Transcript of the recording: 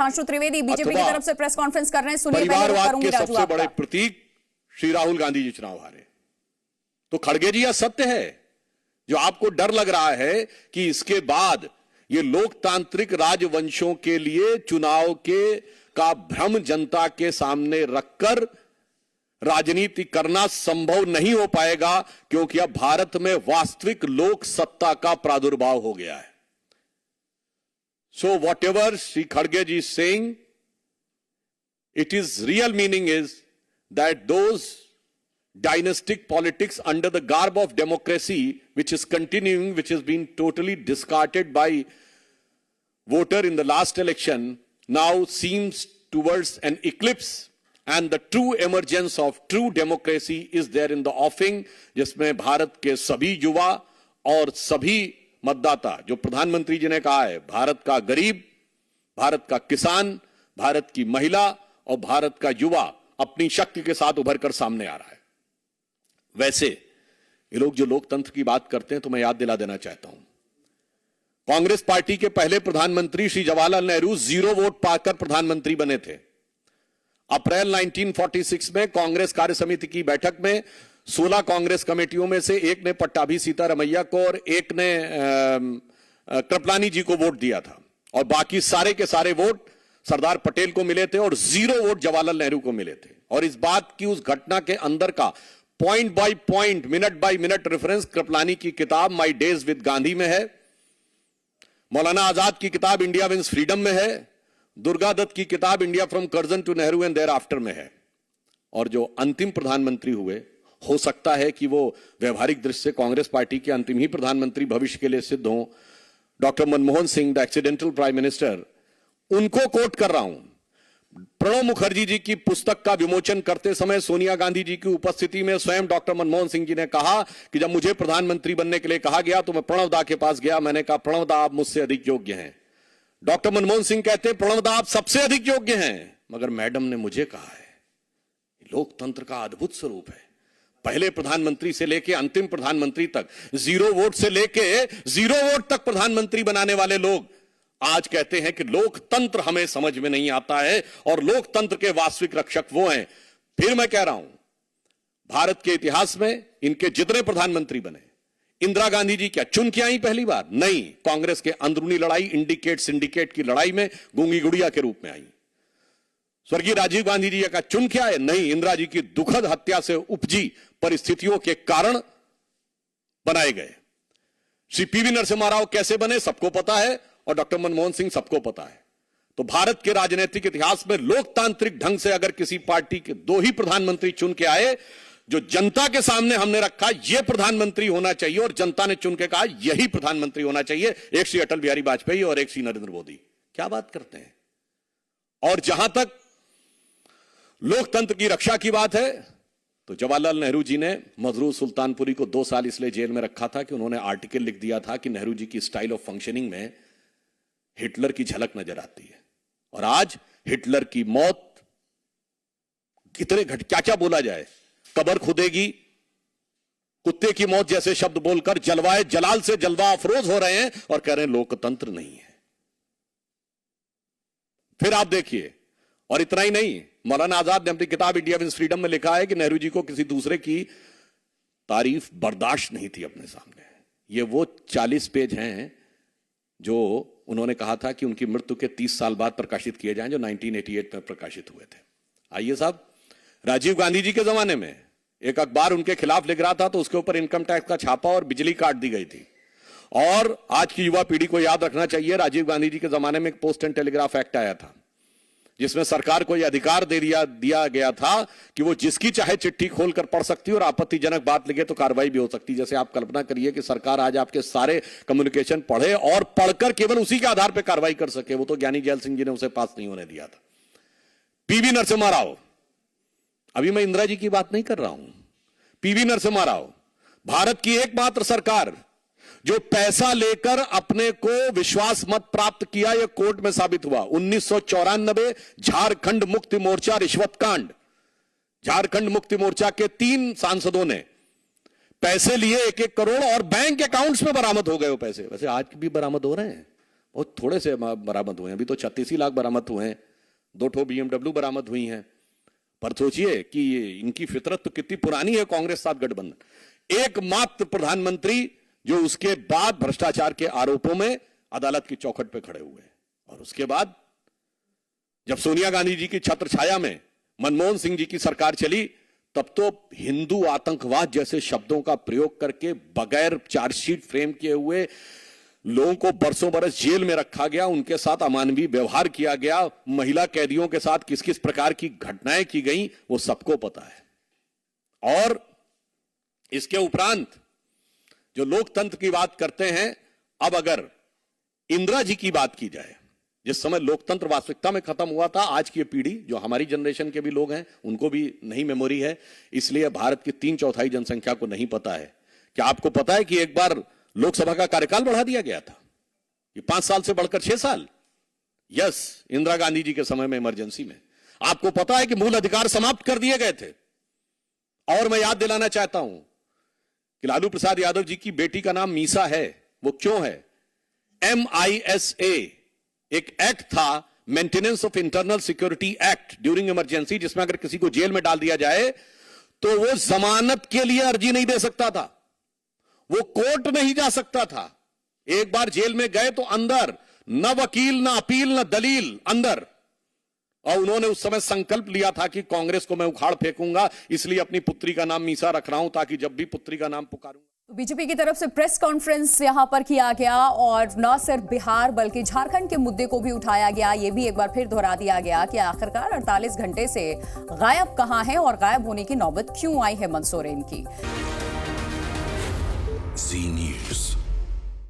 Sudhanshu Trivedi BJP की तरफ से प्रेस कॉन्फ्रेंस कर रहे हैं, सुनिए। परिवारवाद के सबसे बड़े प्रतीक श्री राहुल गांधी जी चुनाव हारे। तो खड़गे जी, यह सत्य है। जो आपको डर लग रहा है कि इसके बाद ये लोकतांत्रिक राजवंशों के लिए चुनाव का भ्रम जनता के सामने रखकर राजनीति करना संभव नहीं हो पाएगा, क्योंकि अब भारत में वास्तविक लोक सत्ता का प्रादुर्भाव हो गया है। सो वॉट एवर श्री खड़गे ji saying, it is real meaning is that those dynastic politics under the garb of democracy, which is continuing, which has been totally discarded by voter in the last election, now seems towards an eclipse, and the true emergence of true democracy is there in the offing, जिसमें भारत के सभी युवा और सभी मतदाता, जो प्रधानमंत्री जी ने कहा है, भारत का गरीब, भारत का किसान, भारत की महिला और भारत का युवा अपनी शक्ति के साथ उभर कर सामने आ रहा है। वैसे ये लोग जो लोकतंत्र की बात करते हैं, तो मैं याद दिला देना चाहता हूं, कांग्रेस पार्टी के पहले प्रधानमंत्री श्री जवाहरलाल नेहरू 0 वोट पाकर प्रधानमंत्री बने थे। अप्रैल 1946 में कांग्रेस कार्य समिति की बैठक में 16 कांग्रेस कमेटियों में से एक ने पट्टाभी सीतारमैया को और एक ने कृपलानी जी को वोट दिया था, और बाकी सारे के सारे वोट सरदार पटेल को मिले थे और 0 वोट जवाहरलाल नेहरू को मिले थे। और इस बात की, उस घटना के अंदर का point by point, minute by minute reference Kripalani की किताब माई डेज विद गांधी में है, मौलाना आजाद की किताब इंडिया विंस फ्रीडम में है, दुर्गा दत्त की किताब India from Curzon to Nehru and thereafter में है। और जो अंतिम प्रधानमंत्री हुए, हो सकता है कि वो व्यवहारिक दृष्टि से कांग्रेस पार्टी के अंतिम ही प्रधानमंत्री भविष्य के लिए सिद्ध हो, doctor Manmohan Singh, the accidental prime minister, उनको कोट कर रहा हूं। प्रणब मुखर्जी जी की पुस्तक का विमोचन करते समय सोनिया गांधी जी की उपस्थिति में स्वयं डॉक्टर मनमोहन सिंह जी ने कहा कि जब मुझे प्रधानमंत्री बनने के लिए कहा गया तो मैं प्रणब दा के पास गया, मैंने कहा प्रणब दा आप मुझसे अधिक योग्य हैं। डॉक्टर मनमोहन सिंह कहते हैं प्रणब दा आप सबसे अधिक योग्य हैं, मगर मैडम ने मुझे कहा है। लोकतंत्र का अद्भुत स्वरूप है। पहले प्रधानमंत्री से लेकर अंतिम प्रधानमंत्री तक, 0 वोट से लेकर 0 वोट तक प्रधानमंत्री बनाने वाले लोग आज कहते हैं कि लोकतंत्र हमें समझ में नहीं आता है, और लोकतंत्र के वास्तविक रक्षक वो हैं। फिर मैं कह रहा हूं, भारत के इतिहास में इनके जितने प्रधानमंत्री बने, इंदिरा गांधी जी क्या चुन के आई पहली बार? नहीं, कांग्रेस के अंदरूनी लड़ाई, इंडिकेट सिंडिकेट की लड़ाई में गूंगी गुड़िया के रूप में आई। स्वर्गीय राजीव गांधी जी का चुन के आए? नहीं, इंदिरा जी की दुखद हत्या से उपजी परिस्थितियों के कारण बनाए गए। श्री पीवी नरसिम्हा राव कैसे बने सबको पता है, और डॉक्टर मनमोहन सिंह सबको पता है। तो भारत के राजनीतिक इतिहास में लोकतांत्रिक ढंग से अगर किसी पार्टी के 2 ही प्रधानमंत्री चुन के आए, जो जनता के सामने हमने रखा यह प्रधानमंत्री होना चाहिए, और जनता ने चुन के कहा यही प्रधानमंत्री होना चाहिए, एक श्री अटल बिहारी वाजपेयी और एक श्री नरेंद्र मोदी। क्या बात करते हैं। और जहां तक लोकतंत्र की रक्षा की बात है, तो जवाहरलाल नेहरू जी ने मजरूर सुल्तानपुरी को 2 साल इसलिए जेल में रखा था कि उन्होंने आर्टिकल लिख दिया था कि नेहरू जी की स्टाइल ऑफ फंक्शनिंग में हिटलर की झलक नजर आती है। और आज हिटलर की मौत कितने क्या क्या बोला जाए, कब्र खुदेगी, कुत्ते की मौत जैसे शब्द बोलकर जलवाए जलाल से जलवा अफरोज हो रहे हैं और कह रहे हैं लोकतंत्र नहीं है। फिर आप देखिए, और इतना ही नहीं, मौलाना आजाद ने अपनी किताब इंडिया विंस फ्रीडम में लिखा है कि नेहरू जी को किसी दूसरे की तारीफ बर्दाश्त नहीं थी अपने सामने। ये वो 40 पेज हैं जो उन्होंने कहा था कि उनकी मृत्यु के 30 साल बाद प्रकाशित किए जाएं, जो 1988 में प्रकाशित हुए थे। आइए साहब, राजीव गांधी जी के जमाने में एक अखबार उनके खिलाफ लिख रहा था तो उसके ऊपर इनकम टैक्स का छापा और बिजली काट दी गई थी। और आज की युवा पीढ़ी को याद रखना चाहिए, राजीव गांधी जी के जमाने में एक पोस्ट एंड टेलीग्राफ एक्ट आया था, जिसमें सरकार को यह अधिकार दिया गया था कि वो जिसकी चाहे चिट्ठी खोलकर पढ़ सकती है और आपत्तिजनक बात लिखे तो कार्रवाई भी हो सकती है। जैसे आप कल्पना करिए कि सरकार आज आपके सारे कम्युनिकेशन पढ़े और पढ़कर केवल उसी के आधार पर कार्रवाई कर सके। वो तो ज्ञानी जैल सिंह जी ने उसे पास नहीं होने दिया था। पीवी नरसिम्हा राव, अभी मैं इंदिरा जी की बात नहीं कर रहा हूं, पीवी नरसिम्हा राव, भारत की एकमात्र सरकार जो पैसा लेकर अपने को विश्वास मत प्राप्त किया, यह कोर्ट में साबित हुआ। 1994 झारखंड मुक्ति मोर्चा रिश्वत कांड, झारखंड मुक्ति मोर्चा के 3 सांसदों ने पैसे लिए 1-1 करोड़ और बैंक अकाउंट्स में बरामद हो गए वो पैसे। वैसे आज भी बरामद हो रहे हैं, बहुत थोड़े से बरामद हुए हैं, अभी तो 36 लाख बरामद हुए हैं, 2 ठो BMW बरामद हुई हैं। पर सोचिए कि इनकी फितरत तो कितनी पुरानी है कांग्रेस साथ गठबंधन। एकमात्र प्रधानमंत्री जो उसके बाद भ्रष्टाचार के आरोपों में अदालत की चौखट पे खड़े हुए, और उसके बाद जब सोनिया गांधी जी की छत्र छाया में मनमोहन सिंह जी की सरकार चली, तब तो हिंदू आतंकवाद जैसे शब्दों का प्रयोग करके बगैर चार्जशीट फ्रेम किए हुए लोगों को बरसों बरस जेल में रखा गया, उनके साथ अमानवीय व्यवहार किया गया, महिला कैदियों के साथ किस किस प्रकार की घटनाएं की गई वो सबको पता है। और इसके उपरांत जो लोकतंत्र की बात करते हैं, अब अगर इंदिरा जी की बात की जाए, जिस समय लोकतंत्र वास्तविकता में खत्म हुआ था, आज की पीढ़ी जो हमारी जनरेशन के भी लोग हैं उनको भी नहीं मेमोरी है, इसलिए भारत की 3/4 जनसंख्या को नहीं पता है। क्या आपको पता है कि एक बार लोकसभा का कार्यकाल बढ़ा दिया गया था, ये 5 साल से बढ़कर 6 साल? यस, इंदिरा गांधी जी के समय में इमरजेंसी में। आपको पता है कि मूल अधिकार समाप्त कर दिए गए थे। और मैं याद दिलाना चाहता हूं कि लालू प्रसाद यादव जी की बेटी का नाम मीसा है। वो क्यों है? MISA एक एक्ट था, maintenance of internal security act during emergency, जिसमें अगर किसी को जेल में डाल दिया जाए तो वो जमानत के लिए अर्जी नहीं दे सकता था, वो कोर्ट नहीं जा सकता था। एक बार जेल में गए तो अंदर, न वकील, न अपील, न दलील, अंदर। और उन्होंने उस समय संकल्प लिया था कि कांग्रेस को मैं उखाड़ फेंकूंगा, इसलिए अपनी पुत्री का नाम मीसा रख रहा हूं ताकि जब भी पुत्री का नाम पुकारूंगा। तो बीजेपी की तरफ से प्रेस कॉन्फ्रेंस यहां पर किया गया और न सिर्फ बिहार बल्कि झारखंड के मुद्दे को भी उठाया गया। ये भी एक बार फिर दोहरा दिया गया कि आखिरकार 48 घंटे से गायब कहां है और गायब होने की नौबत क्यों आई है हेमंत सोरेन की।